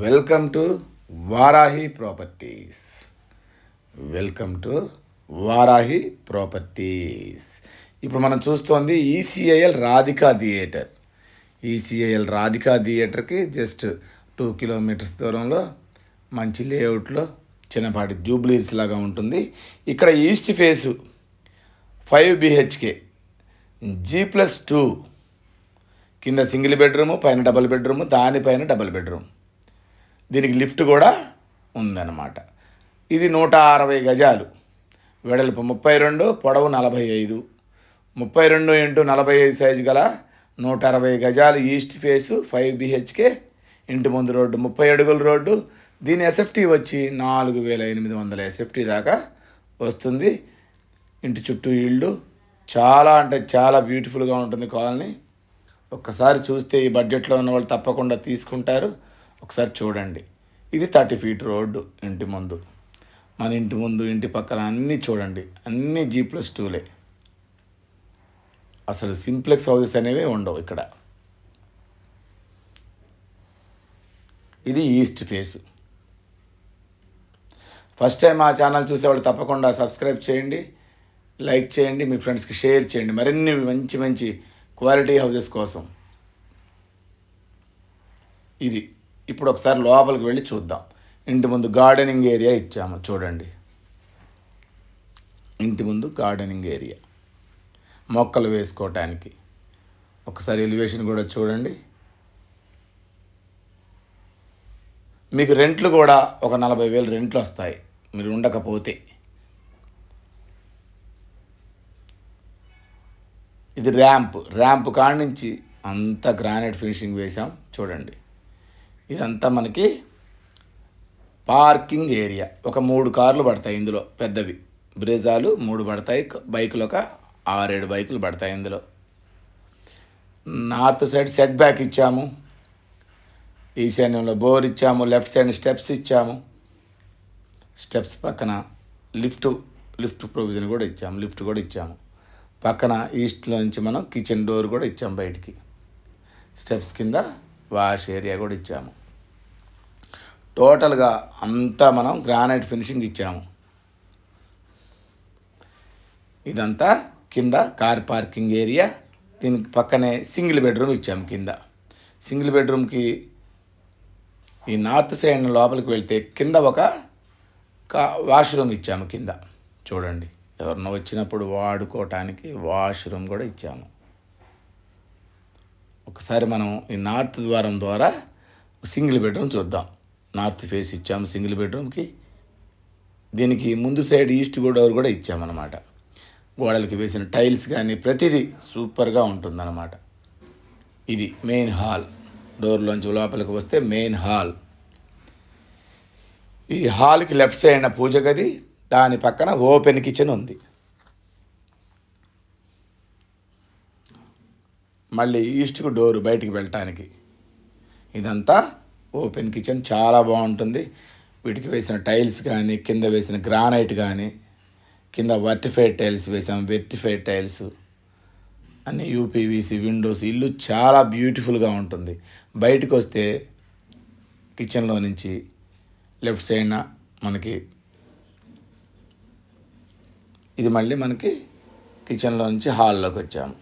Welcome to Varahi properties. Welcome to Varahi properties. ఇప్పుడు మనం చూస్తోంది ECIL Radhika theatre. ECIL Radhika థియేటర్కి జస్ట్ 2 కిలోమీటర్స్ దూరంలో మంచి లేఅవుట్లో చిన్నపాటి జూబ్లీస్ లాగా ఉంటుంది. ఇక్కడ ఈస్ట్ ఫేసు 5 BHK G+2 కింద సింగిల్ బెడ్రూము, పైన డబుల్ బెడ్రూము, దానిపైన డబుల్ బెడ్రూమ్. దీనికి లిఫ్ట్ కూడా ఉందన్నమాట. ఇది 160 గజాలు, వెడల్పు 32, పొడవు 45, 32 x 45 సైజు గల 160 గజాలు ఈస్ట్ ఫేసు 5 BHK. ఇంటి ముందు రోడ్డు 30 అడుగుల రోడ్డు. దీని ఎస్ఎఫ్టీ వచ్చి 4800 ఎస్ఎఫ్టీ దాకా వస్తుంది. ఇంటి చుట్టూ ఇళ్ళు చాలా అంటే చాలా బ్యూటిఫుల్గా ఉంటుంది కాలనీ. ఒక్కసారి చూస్తే ఈ బడ్జెట్లో ఉన్న వాళ్ళు తప్పకుండా తీసుకుంటారు. ఒకసారి చూడండి. ఇది 30 ఫీట్ రోడ్డు. ఇంటి ముందు, మన ఇంటి ముందు, ఇంటి పక్కన అన్నీ చూడండి, అన్నీ G+2లే. అసలు సింప్లెక్స్ హౌసెస్ అనేవి ఉండవు ఇక్కడ. ఇది ఈస్ట్ ఫేసు. ఫస్ట్ టైం మా ఛానల్ చూసేవాళ్ళు తప్పకుండా సబ్స్క్రైబ్ చేయండి, లైక్ చేయండి, మీ ఫ్రెండ్స్కి షేర్ చేయండి మరిన్ని మంచి మంచి క్వాలిటీ హౌసెస్ కోసం. ఇది ఇప్పుడు ఒకసారి లోపలికి వెళ్ళి చూద్దాం. ఇంటి ముందు గార్డెనింగ్ ఏరియా ఇచ్చాము చూడండి. ఇంటి ముందు గార్డెనింగ్ ఏరియా, మొక్కలు వేసుకోవటానికి. ఒకసారి ఎలివేషన్ కూడా చూడండి. మీకు రెంట్లు కూడా ఒక 40,000 రెంట్లు వస్తాయి మీరు ఉండకపోతే. ఇది ర్యాంప్ కాడి నుంచి అంతా గ్రానైట్ ఫినిషింగ్ వేసాం చూడండి. ఇదంతా మనకి పార్కింగ్ ఏరియా. ఒక 3 కార్లు పడతాయి ఇందులో, పెద్దవి బ్రేజాలు 3 పడతాయి. బైకులు ఒక 6-7 బైకులు పడతాయి ఇందులో. నార్త్ సైడ్ సెట్ బ్యాక్ ఇచ్చాము, ఈశాన్యంలో బోర్ ఇచ్చాము, లెఫ్ట్ సైడ్ స్టెప్స్ ఇచ్చాము. స్టెప్స్ పక్కన లిఫ్ట్ ప్రొవిజన్ కూడా ఇచ్చాము, లిఫ్ట్ కూడా ఇచ్చాము. పక్కన ఈస్ట్లో నుంచి మనం కిచెన్ డోర్ కూడా ఇచ్చాము బయటికి. స్టెప్స్ కింద వాష్ ఏరియా కూడా ఇచ్చాము. టోటల్గా అంతా మనం గ్రానైట్ ఫినిషింగ్ ఇచ్చాము. ఇదంతా కింద కార్ పార్కింగ్ ఏరియా. దీనికి పక్కనే సింగిల్ బెడ్రూమ్ ఇచ్చాము కింద. సింగిల్ బెడ్రూమ్కి ఈ నార్త్ సైడ్ లోపలికి వెళ్తే కింద ఒక వాష్రూమ్ ఇచ్చాము కింద చూడండి. ఎవరన్నా వచ్చినప్పుడు వాడుకోవటానికి వాష్రూమ్ కూడా ఇచ్చాము. ఒకసారి మనం ఈ నార్త్ ద్వారం ద్వారా సింగిల్ బెడ్రూమ్ చూద్దాం. నార్త్ ఫేస్ ఇచ్చాము సింగిల్ బెడ్రూమ్కి. దీనికి ముందు సైడ్ ఈస్ట్ డోర్ కూడా ఇచ్చామన్నమాట. గోడలకి వేసిన టైల్స్ కానీ ప్రతిదీ సూపర్గా ఉంటుందన్నమాట. ఇది మెయిన్ హాల్. డోర్లోంచి లోపలికి వస్తే మెయిన్ హాల్. ఈ హాల్కి లెఫ్ట్ సైడ్ పూజ గది, దాని పక్కన ఓపెన్ కిచెన్ ఉంది. మళ్ళీ ఈస్ట్కు డోరు బయటికి వెళ్ళటానికి. ఇదంతా ఓపెన్ కిచెన్, చాలా బాగుంటుంది. వీటికి వేసిన టైల్స్ కానీ, కింద వేసిన గ్రానైట్ కానీ, కింద వర్టిఫైడ్ టైల్స్ వేసాం, వెర్టిఫైడ్ టైల్స్ అన్నీ యూపీవీసీ విండోస్. ఇల్లు చాలా బ్యూటిఫుల్గా ఉంటుంది. బయటకు వస్తే కిచెన్లో నుంచి లెఫ్ట్ సైడ్న మనకి ఇది మళ్ళీ మనకి కిచెన్లో నుంచి హాల్లోకి వచ్చాము.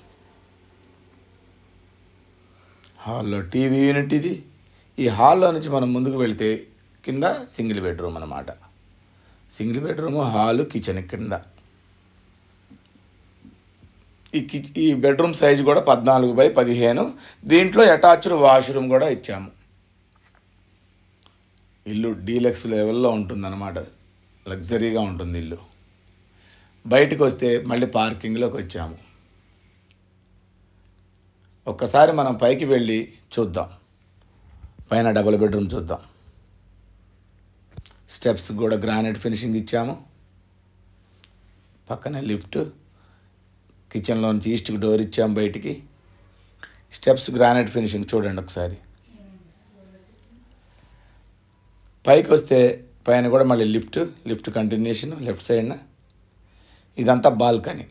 హాల్లో టీవీ యూనిట్ ఇది. ఈ హాల్లో నుంచి మనం ముందుకు వెళితే కింద సింగిల్ బెడ్రూమ్ అన్నమాట. సింగిల్ బెడ్రూము, హాలు, కిచెన్ కింద. ఈ బెడ్రూమ్ సైజు కూడా 14x15. దీంట్లో అటాచ్డ్ వాష్రూమ్ కూడా ఇచ్చాము. ఇల్లు డీలక్స్ లెవెల్లో ఉంటుందన్నమాట. లగ్జరీగా ఉంటుంది ఇల్లు. బయటకు వస్తే మళ్ళీ పార్కింగ్లోకి వచ్చాము. ఒక్కసారి మనం పైకి వెళ్ళి చూద్దాం. పైన డబుల్ బెడ్రూమ్ చూద్దాం. స్టెప్స్ కూడా గ్రానైట్ ఫినిషింగ్ ఇచ్చాము. పక్కనే లిఫ్ట్, కిచెన్లో నుంచి ఈస్ట్కి డోర్ ఇచ్చాము బయటికి. స్టెప్స్ గ్రానైట్ ఫినిషింగ్ చూడండి ఒకసారి. పైకి వస్తే పైన కూడా మళ్ళీ లిఫ్ట్ కంటిన్యూషన్ లెఫ్ట్ సైడ్న. ఇదంతా బాల్కనీ.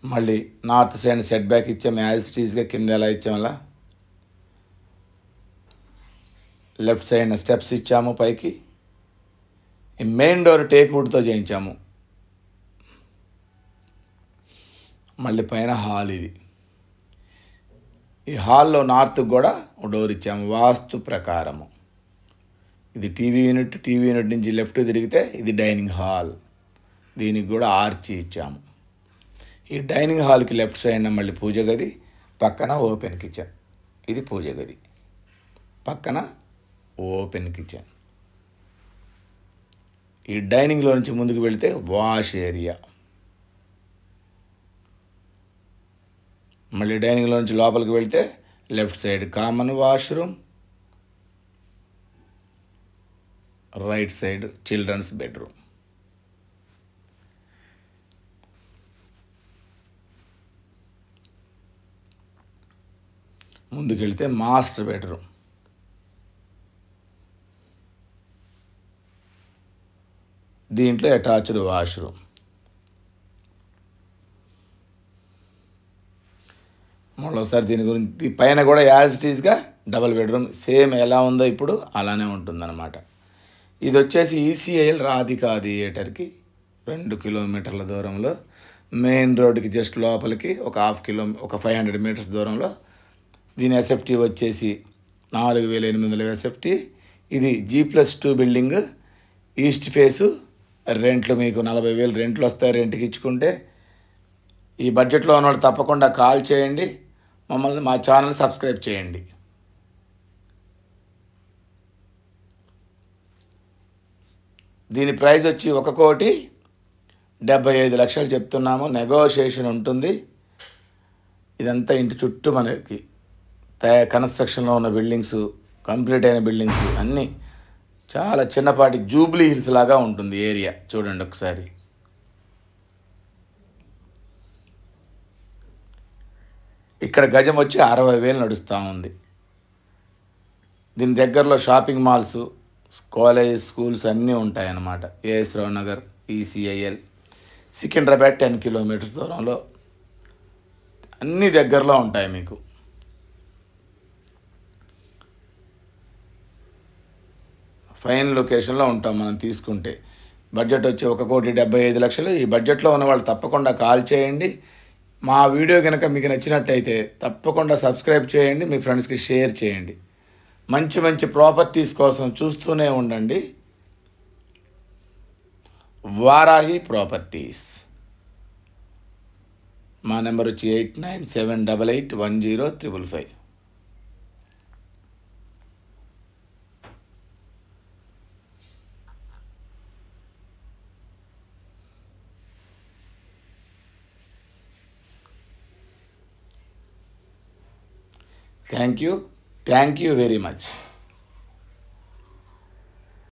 మళ్ళీ నార్త్ సైడ్ సెట్ బ్యాక్ ఇచ్చాము యాజ్ ఇట్ ఈస్గా, కింద ఎలా ఇచ్చాము అలా. లెఫ్ట్ సైడ్ స్టెప్స్ ఇచ్చాము పైకి. ఈ మెయిన్ డోర్ టేక్ వుడ్తో చేయించాము. మళ్ళీ పైన హాల్ ఇది. ఈ హాల్లో నార్త్కి కూడా డోర్ ఇచ్చాము వాస్తు ప్రకారము. ఇది టీవీ యూనిట్ నుంచి లెఫ్ట్ తిరిగితే ఇది డైనింగ్ హాల్. దీనికి కూడా ఆర్చి ఇచ్చాము. ఈ డైనింగ్ హాల్కి లెఫ్ట్ సైడ్ మళ్ళీ పూజ గది, పక్కన ఓపెన్ కిచెన్. ఇది పూజ గది, పక్కన ఓపెన్ కిచెన్. ఈ డైనింగ్లో నుంచి ముందుకు వెళితే వాష్ ఏరియా. మళ్ళీ డైనింగ్లో నుంచి లోపలికి వెళితే left side common washroom, right side children's bedroom. ముందుకెళ్తే మాస్టర్ బెడ్రూమ్. దీంట్లో అటాచ్డ్ వాష్రూమ్. మరోసారి దీని గురించి పైన కూడా యాజ్ ఇట్ ఈస్గా డబల్ బెడ్రూమ్ సేమ్ ఎలా ఉందో ఇప్పుడు అలానే ఉంటుందన్నమాట. ఇది వచ్చేసి ఈసీఐఎల్ రాధికా థియేటర్కి 2 కిలోమీటర్ల దూరంలో, మెయిన్ రోడ్డుకి జస్ట్ లోపలికి ఒక 500 మీటర్స్ దూరంలో. దీని ఎస్ఎఫ్టీ వచ్చేసి 4800 ఎస్ఎఫ్టీ. ఇది G+2 బిల్డింగ్, ఈస్ట్ ఫేసు. రెంట్లు మీకు 40,000 రెంట్లు వస్తాయి రెంట్కి ఇచ్చుకుంటే. ఈ బడ్జెట్లో ఉన్నవాళ్ళు తప్పకుండా కాల్ చేయండి, మమ్మల్ని మా ఛానల్ సబ్స్క్రైబ్ చేయండి. దీని ప్రైస్ వచ్చి 1,75,00,000 చెప్తున్నాము. నెగోషియేషన్ ఉంటుంది. ఇదంతా ఇంటి చుట్టూ మనకి కన్స్ట్రక్షన్లో ఉన్న బిల్డింగ్స్, కంప్లీట్ అయిన బిల్డింగ్స్ అన్నీ. చాలా చిన్నపాటి జూబ్లీ హిల్స్ లాగా ఉంటుంది ఏరియా. చూడండి ఒకసారి. ఇక్కడ గజం వచ్చి 60,000 నడుస్తూ ఉంది. దీని దగ్గరలో షాపింగ్ మాల్స్, కాలేజ్, స్కూల్స్ అన్నీ ఉంటాయన్నమాట. ఏఎస్ రావు నగర్, ఈసీఐఎల్. సికింద్రాబాద్ 10 కిలోమీటర్స్ దూరంలో, అన్నీ దగ్గరలో ఉంటాయి మీకు. ఫైన్ లొకేషన్లో ఉంటాం మనం తీసుకుంటే. బడ్జెట్ వచ్చి 1,75,00,000. ఈ బడ్జెట్లో ఉన్న వాళ్ళు తప్పకుండా కాల్ చేయండి. మా వీడియో కనుక మీకు నచ్చినట్టయితే తప్పకుండా సబ్స్క్రైబ్ చేయండి, మీ ఫ్రెండ్స్కి షేర్ చేయండి. మంచి మంచి ప్రాపర్టీస్ కోసం చూస్తూనే ఉండండి. వారాహి ప్రాపర్టీస్. మా నెంబర్ వచ్చి 8978810555. Thank you very much.